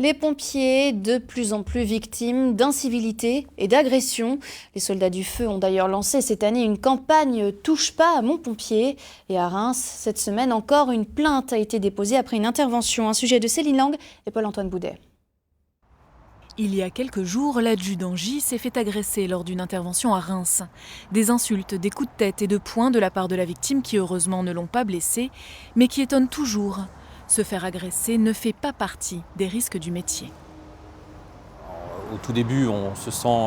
Les pompiers, de plus en plus victimes d'incivilités et d'agressions. Les soldats du feu ont d'ailleurs lancé cette année une campagne « Touche pas à mon pompier ». Et à Reims, cette semaine encore, une plainte a été déposée après une intervention. Un sujet de Céline Lang et Paul-Antoine Boudet. Il y a quelques jours, l'adjudant J s'est fait agresser lors d'une intervention à Reims. Des insultes, des coups de tête et de poing de la part de la victime qui heureusement ne l'ont pas blessé, mais qui étonne toujours. Se faire agresser ne fait pas partie des risques du métier. Au tout début, on se sent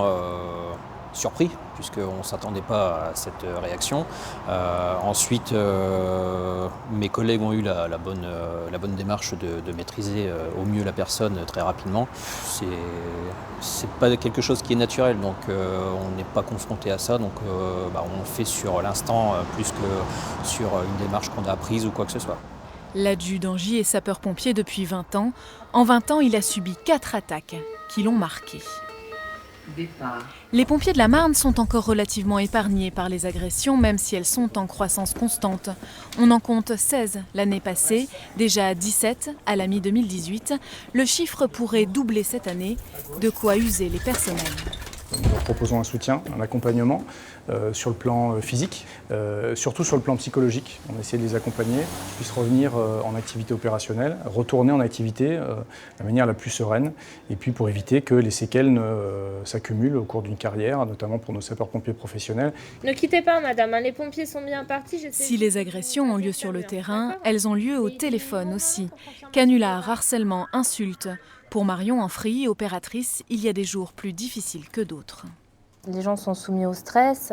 surpris, puisqu'on ne s'attendait pas à cette réaction. Ensuite, mes collègues ont eu la bonne démarche de maîtriser au mieux la personne très rapidement. C'est pas quelque chose qui est naturel, donc on n'est pas confronté à ça, donc on le fait sur l'instant plus que sur une démarche qu'on a apprise ou quoi que ce soit. L'adjudant J est sapeur-pompier depuis 20 ans. En 20 ans, il a subi 4 attaques qui l'ont marqué. Les pompiers de la Marne sont encore relativement épargnés par les agressions, même si elles sont en croissance constante. On en compte 16 l'année passée, déjà 17 à la mi-2018. Le chiffre pourrait doubler cette année, de quoi user les personnels. Nous leur proposons un soutien, un accompagnement sur le plan physique, surtout sur le plan psychologique. On essaie de les accompagner, qu'ils puissent revenir en activité opérationnelle, retourner en activité de la manière la plus sereine, et puis pour éviter que les séquelles s'accumulent au cours d'une carrière, notamment pour nos sapeurs-pompiers professionnels. Ne quittez pas, madame, les pompiers sont bien partis. Si les agressions ont lieu sur le terrain, elles ont lieu au téléphone aussi. Canulars, harcèlement, insultes. Pour Marion Enfry, opératrice, il y a des jours plus difficiles que d'autres. Les gens sont soumis au stress,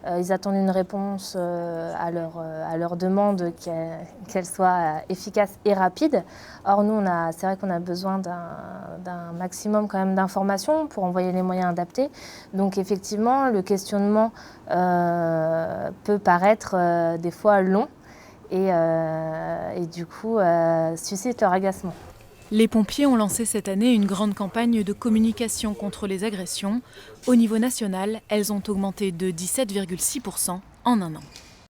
ils attendent une réponse à leur demande, qu'elle soit efficace et rapide. Or nous, c'est vrai qu'on a besoin d'un maximum quand même d'informations pour envoyer les moyens adaptés. Donc effectivement, le questionnement peut paraître des fois long et du coup suscite leur agacement. Les pompiers ont lancé cette année une grande campagne de communication contre les agressions. Au niveau national, elles ont augmenté de 17,6% en un an.